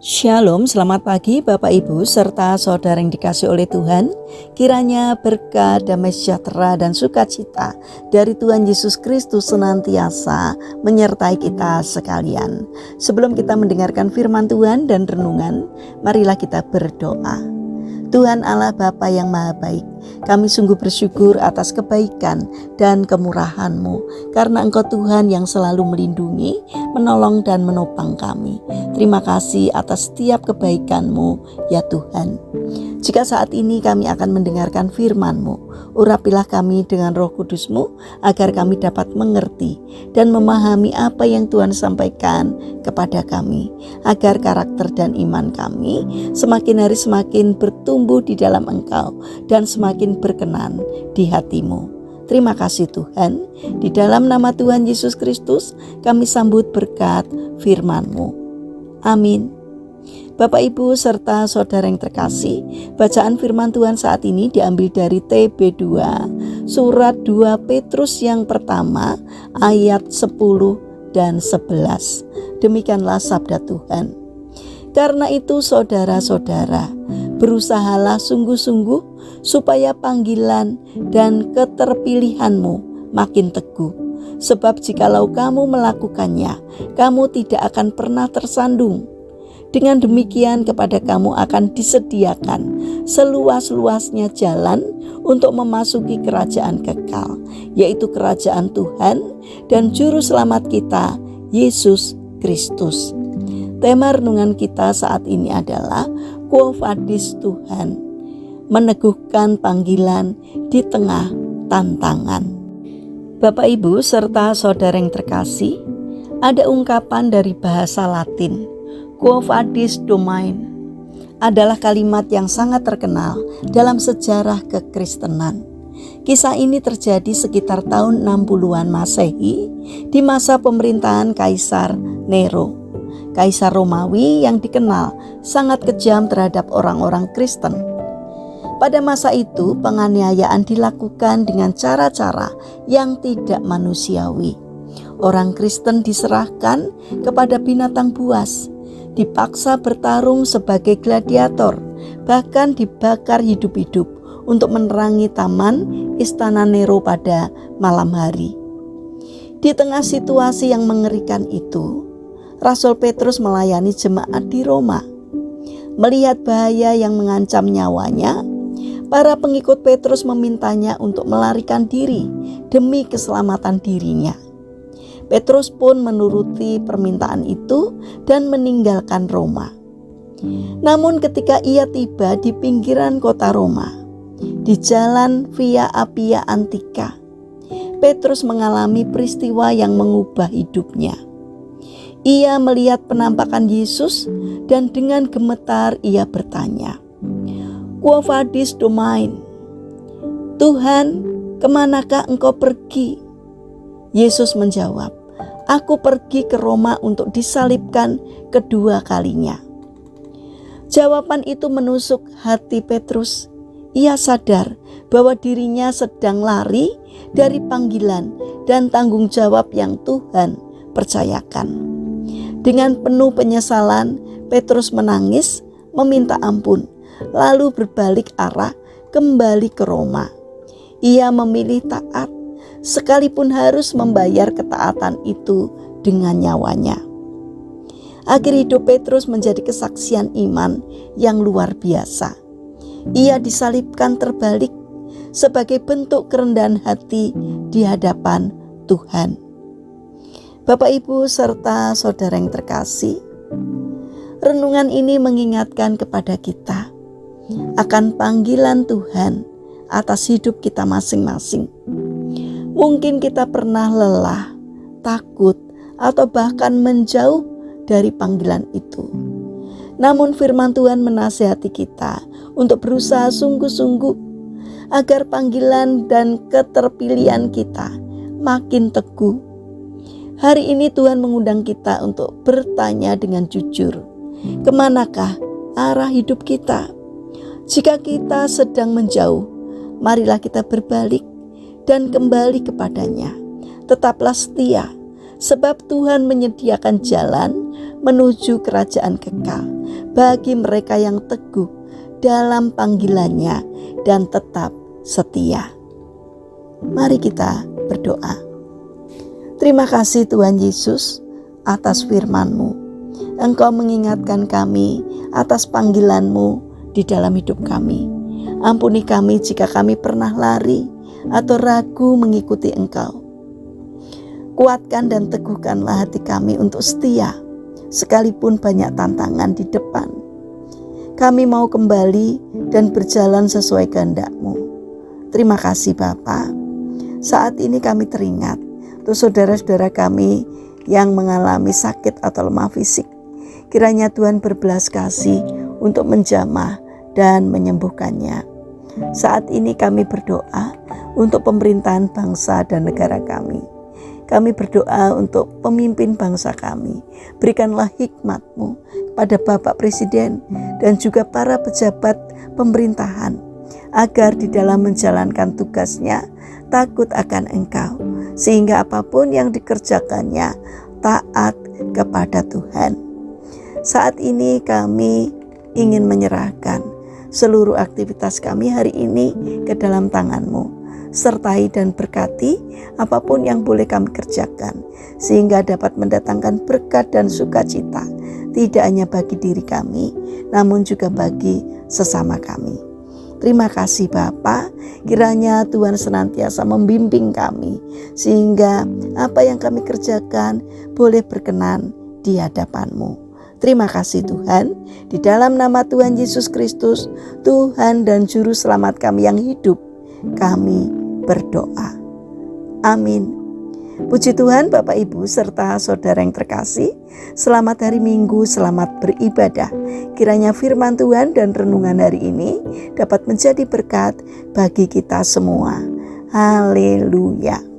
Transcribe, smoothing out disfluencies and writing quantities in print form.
Shalom, selamat pagi Bapak Ibu serta saudara yang dikasihi oleh Tuhan. Kiranya berkat, damai sejahtera dan sukacita dari Tuhan Yesus Kristus senantiasa menyertai kita sekalian. Sebelum kita mendengarkan firman Tuhan dan renungan, marilah kita berdoa. Tuhan Allah Bapa yang Maha Baik, kami sungguh bersyukur atas kebaikan dan kemurahan-Mu, karena Engkau Tuhan yang selalu melindungi, menolong dan menopang kami. Terima kasih atas setiap kebaikan-Mu ya Tuhan. Jika saat ini kami akan mendengarkan firman-Mu, urapilah kami dengan Roh Kudus-Mu agar kami dapat mengerti dan memahami apa yang Tuhan sampaikan kepada kami, agar karakter dan iman kami semakin hari semakin bertumbuh di dalam Engkau dan semakin berkenan di hati-Mu. Terima kasih Tuhan, di dalam nama Tuhan Yesus Kristus kami sambut berkat firman-Mu. Amin. Bapak Ibu serta saudara yang terkasih, bacaan firman Tuhan saat ini diambil dari TB2 surat 2 Petrus yang pertama ayat 10 dan 11. Demikianlah sabda Tuhan. Karena itu saudara-saudara, berusahalah sungguh-sungguh supaya panggilan dan keterpilihanmu makin teguh. Sebab jikalau kamu melakukannya, kamu tidak akan pernah tersandung. Dengan demikian kepada kamu akan disediakan seluas-luasnya jalan untuk memasuki kerajaan kekal, yaitu kerajaan Tuhan dan Juru Selamat kita, Yesus Kristus. Tema renungan kita saat ini adalah Quo Vadis Tuhan, meneguhkan panggilan di tengah tantangan. Bapak Ibu serta saudara yang terkasih, ada ungkapan dari bahasa Latin, Quo Vadis Domain, adalah kalimat yang sangat terkenal dalam sejarah kekristenan. Kisah ini terjadi sekitar tahun 60-an Masehi di masa pemerintahan Kaisar Nero, Kaisar Romawi yang dikenal sangat kejam terhadap orang-orang Kristen. Pada masa itu penganiayaan dilakukan dengan cara-cara yang tidak manusiawi. Orang Kristen diserahkan kepada binatang buas, dipaksa bertarung sebagai gladiator, bahkan dibakar hidup-hidup untuk menerangi taman istana Nero pada malam hari. Di tengah situasi yang mengerikan itu, Rasul Petrus melayani jemaat di Roma. Melihat bahaya yang mengancam nyawanya, para pengikut Petrus memintanya untuk melarikan diri demi keselamatan dirinya. Petrus pun menuruti permintaan itu dan meninggalkan Roma. Namun ketika ia tiba di pinggiran kota Roma, di jalan Via Appia Antica, Petrus mengalami peristiwa yang mengubah hidupnya. Ia melihat penampakan Yesus dan dengan gemetar ia bertanya, Quo Vadis Domain, Tuhan, kemanakah engkau pergi? Yesus menjawab, aku pergi ke Roma untuk disalibkan kedua kalinya. Jawaban itu menusuk hati Petrus. Ia sadar bahwa dirinya sedang lari dari panggilan dan tanggung jawab yang Tuhan percayakan. Dengan penuh penyesalan, Petrus menangis, meminta ampun, lalu berbalik arah kembali ke Roma. Ia memilih taat, sekalipun harus membayar ketaatan itu dengan nyawanya. Akhir hidup Petrus menjadi kesaksian iman yang luar biasa. Ia disalibkan terbalik sebagai bentuk kerendahan hati di hadapan Tuhan. Bapak Ibu serta saudara yang terkasih, renungan ini mengingatkan kepada kita akan panggilan Tuhan atas hidup kita masing-masing. Mungkin kita pernah lelah, takut, atau bahkan menjauh dari panggilan itu. Namun firman Tuhan menasihati kita untuk berusaha sungguh-sungguh agar panggilan dan keterpilihan kita makin teguh. Hari ini Tuhan mengundang kita untuk bertanya dengan jujur, kemanakah arah hidup kita? Jika kita sedang menjauh, marilah kita berbalik dan kembali kepadanya. Tetaplah setia, sebab Tuhan menyediakan jalan menuju kerajaan kekal bagi mereka yang teguh dalam panggilannya dan tetap setia. Mari kita berdoa. Terima kasih Tuhan Yesus atas firman-Mu. Engkau mengingatkan kami atas panggilan-Mu di dalam hidup kami. Ampuni kami jika kami pernah lari atau ragu mengikuti Engkau. Kuatkan dan teguhkanlah hati kami untuk setia, sekalipun banyak tantangan di depan. Kami mau kembali dan berjalan sesuai kehendak-Mu. Terima kasih Bapa. Saat ini kami teringat untuk saudara-saudara kami yang mengalami sakit atau lemah fisik. Kiranya Tuhan berbelas kasih untuk menjamah dan menyembuhkannya. Saat ini kami berdoa untuk pemerintahan bangsa dan negara kami. Kami berdoa untuk pemimpin bangsa kami. Berikanlah hikmat-Mu kepada Bapak Presiden dan juga para pejabat pemerintahan, agar di dalam menjalankan tugasnya takut akan Engkau, sehingga apapun yang dikerjakannya taat kepada Tuhan. Saat ini kami ingin menyerahkan seluruh aktivitas kami hari ini ke dalam tangan-Mu. Sertai dan berkati apapun yang boleh kami kerjakan, sehingga dapat mendatangkan berkat dan sukacita, tidak hanya bagi diri kami, namun juga bagi sesama kami. Terima kasih Bapa, kiranya Tuhan senantiasa membimbing kami, sehingga apa yang kami kerjakan boleh berkenan di hadapan-Mu. Terima kasih Tuhan, di dalam nama Tuhan Yesus Kristus, Tuhan dan Juru Selamat kami yang hidup, kami berdoa. Amin. Puji Tuhan Bapak Ibu serta saudara yang terkasih, selamat hari Minggu, selamat beribadah. Kiranya firman Tuhan dan renungan hari ini dapat menjadi berkat bagi kita semua. Haleluya.